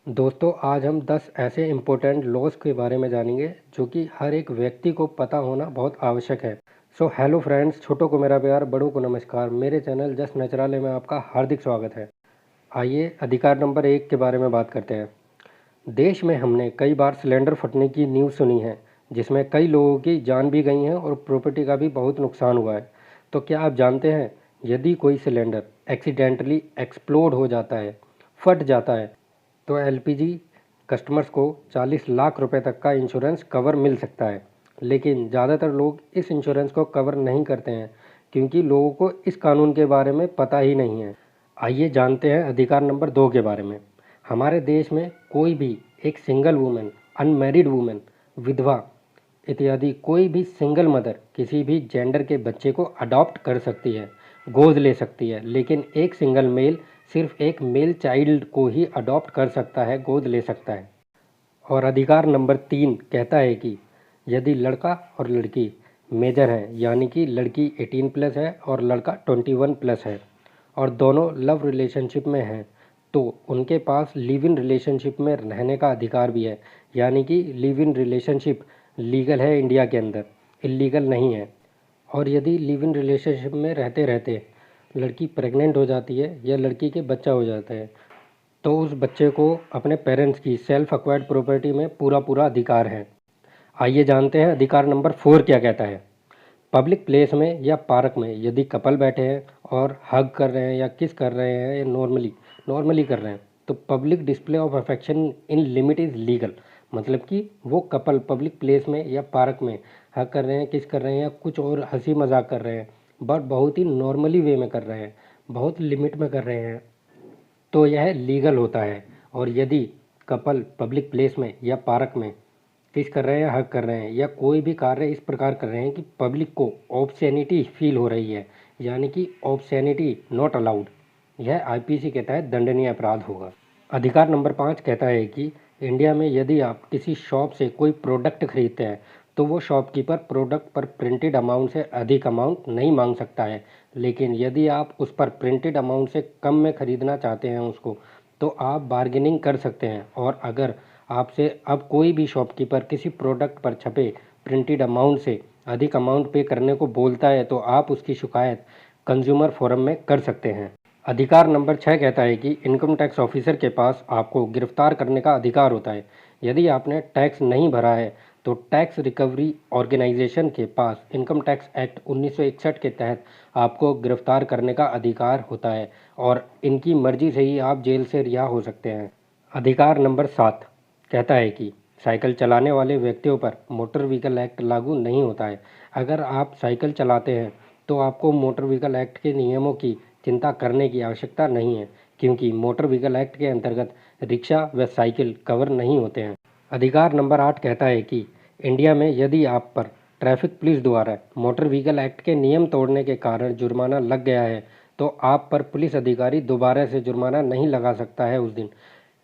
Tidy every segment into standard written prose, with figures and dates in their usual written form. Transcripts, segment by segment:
दोस्तों आज हम 10 ऐसे इम्पोर्टेंट लॉज के बारे में जानेंगे जो कि हर एक व्यक्ति को पता होना बहुत आवश्यक है। सो हेलो फ्रेंड्स, छोटों को मेरा प्यार, बड़ों को नमस्कार। मेरे चैनल जस्ट नेचुरल में आपका हार्दिक स्वागत है। आइए अधिकार नंबर 1 के बारे में बात करते हैं। देश में हमने कई बार सिलेंडर फटने की न्यूज़ सुनी है, जिसमें कई लोगों की जान भी गई है और प्रॉपर्टी का भी बहुत नुकसान हुआ है। तो क्या आप जानते हैं, यदि कोई सिलेंडर एक्सीडेंटली एक्सप्लोड हो जाता है, फट जाता है, तो एलपीजी कस्टमर्स को 40 लाख रुपए तक का इंश्योरेंस कवर मिल सकता है। लेकिन ज़्यादातर लोग इस इंश्योरेंस को कवर नहीं करते हैं, क्योंकि लोगों को इस कानून के बारे में पता ही नहीं है। आइए जानते हैं अधिकार नंबर 2 के बारे में। हमारे देश में कोई भी एक सिंगल वुमेन, अनमैरिड वुमेन, विधवा इत्यादि कोई भी सिंगल मदर किसी भी जेंडर के बच्चे को अडॉप्ट कर सकती है, गोद ले सकती है। लेकिन एक सिंगल मेल सिर्फ एक मेल चाइल्ड को ही अडॉप्ट कर सकता है, गोद ले सकता है। और अधिकार नंबर 3 कहता है कि यदि लड़का और लड़की मेजर हैं, यानी कि लड़की 18 प्लस है और लड़का 21 प्लस है, और दोनों लव रिलेशनशिप में हैं, तो उनके पास लिव इन रिलेशनशिप में रहने का अधिकार भी है। यानी कि लिव इन रिलेशनशिप लीगल है इंडिया के अंदर, इलीगल नहीं है। और यदि लिव इन रिलेशनशिप में रहते रहते लड़की प्रेग्नेंट हो जाती है या लड़की के बच्चा हो जाता है, तो उस बच्चे को अपने पेरेंट्स की सेल्फ एक्वायर्ड प्रॉपर्टी में पूरा अधिकार है। आइए जानते हैं अधिकार नंबर 4 क्या कहता है। पब्लिक प्लेस में या पार्क में यदि कपल बैठे हैं और हग कर रहे हैं या किस कर रहे हैं या नॉर्मली कर रहे हैं, तो public display of affection in limit is legal. मतलब कि वो कपल पब्लिक प्लेस में या पार्क में हग कर रहे हैं, किस कर रहे हैं या कुछ और हंसी मजाक कर रहे हैं, बट बहुत ही नॉर्मली वे में कर रहे हैं, बहुत लिमिट में कर रहे हैं, तो यह लीगल होता है। और यदि कपल पब्लिक प्लेस में या पार्क में किस कर रहे हैं, हग कर रहे हैं या कोई भी कार्य इस प्रकार कर रहे हैं कि पब्लिक को ऑब्सैनिटी फील हो रही है, यानी कि ऑब्सैनिटी नॉट अलाउड, यह आईपीसी के तहत दंडनीय अपराध होगा। अधिकार नंबर 5 कहता है कि इंडिया में यदि आप किसी शॉप से कोई प्रोडक्ट खरीदते हैं, तो वो शॉपकीपर प्रोडक्ट पर प्रिंटेड अमाउंट से अधिक अमाउंट नहीं मांग सकता है। लेकिन यदि आप उस पर प्रिंटेड अमाउंट से कम में ख़रीदना चाहते हैं उसको, तो आप बार्गेनिंग कर सकते हैं। और अगर आपसे अब कोई भी शॉपकीपर किसी प्रोडक्ट पर छपे प्रिंटेड अमाउंट से अधिक अमाउंट पे करने को बोलता है, तो आप उसकी शिकायत कंज्यूमर फोरम में कर सकते हैं। अधिकार नंबर 6 कहता है कि इनकम टैक्स ऑफिसर के पास आपको गिरफ्तार करने का अधिकार होता है। यदि आपने टैक्स नहीं भरा है, तो टैक्स रिकवरी ऑर्गेनाइजेशन के पास इनकम टैक्स एक्ट 1961 के तहत आपको गिरफ्तार करने का अधिकार होता है, और इनकी मर्जी से ही आप जेल से रिहा हो सकते हैं। अधिकार नंबर 7 कहता है कि साइकिल चलाने वाले व्यक्तियों पर मोटर व्हीकल एक्ट लागू नहीं होता है। अगर आप साइकिल चलाते हैं, तो आपको मोटर व्हीकल एक्ट के नियमों की चिंता करने की आवश्यकता नहीं है, क्योंकि मोटर व्हीकल एक्ट के अंतर्गत रिक्शा व साइकिल कवर नहीं होते हैं। अधिकार नंबर 8 कहता है कि इंडिया में यदि आप पर ट्रैफिक पुलिस द्वारा मोटर व्हीकल एक्ट के नियम तोड़ने के कारण जुर्माना लग गया है, तो आप पर पुलिस अधिकारी दोबारा से जुर्माना नहीं लगा सकता है उस दिन।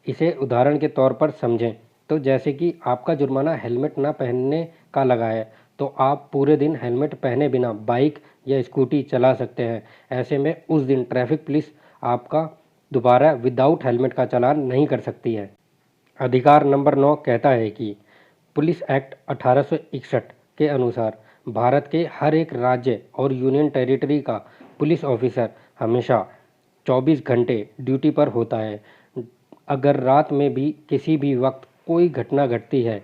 इसे उदाहरण के तौर पर समझें, तो जैसे कि आपका जुर्माना हेलमेट ना पहनने का लगा है, तो आप पूरे दिन हेलमेट पहने बिना बाइक या स्कूटी चला सकते हैं। ऐसे में उस दिन ट्रैफिक पुलिस आपका दोबारा विदाउट हेलमेट का चालान नहीं कर सकती है। अधिकार नंबर 9 कहता है कि पुलिस एक्ट 1861 के अनुसार भारत के हर एक राज्य और यूनियन टेरिटरी का पुलिस ऑफिसर हमेशा 24 घंटे ड्यूटी पर होता है। अगर रात में भी किसी भी वक्त कोई घटना घटती है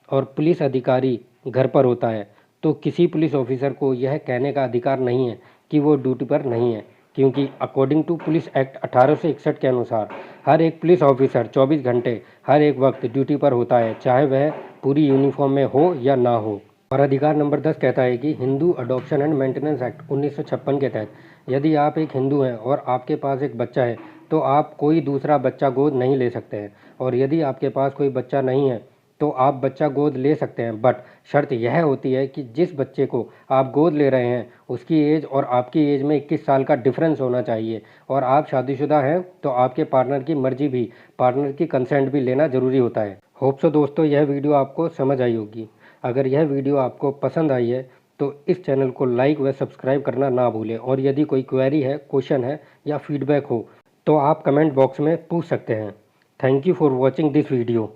और पुलिस अधिकारी घर पर होता है, तो किसी पुलिस ऑफिसर को यह कहने का अधिकार नहीं है कि वो ड्यूटी पर नहीं है, क्योंकि अकॉर्डिंग टू पुलिस एक्ट 1861 के अनुसार हर एक पुलिस ऑफिसर 24 घंटे हर एक वक्त ड्यूटी पर होता है, चाहे वह पूरी यूनिफॉर्म में हो या ना हो। और अधिकार नंबर 10 कहता है कि Hindu adoption and maintenance act 1956 के तहत यदि आप एक हिंदू हैं और आपके पास एक बच्चा है, तो आप कोई दूसरा बच्चा गोद नहीं ले सकते हैं। और यदि आपके पास कोई बच्चा नहीं है, तो आप बच्चा गोद ले सकते हैं, बट शर्त यह होती है कि जिस बच्चे को आप गोद ले रहे हैं उसकी एज और आपकी एज में 21 साल का डिफरेंस होना चाहिए। और आप शादीशुदा हैं, तो आपके पार्टनर की मर्जी भी, पार्टनर की कंसेंट भी लेना ज़रूरी होता है। होप सो दोस्तों, यह वीडियो आपको समझ आई होगी। अगर यह वीडियो आपको पसंद आई है, तो इस चैनल को लाइक व सब्सक्राइब करना ना भूलें। और यदि कोई क्वेरी है, क्वेश्चन है या फीडबैक हो, तो आप कमेंट बॉक्स में पूछ सकते हैं। Thank you for watching this video.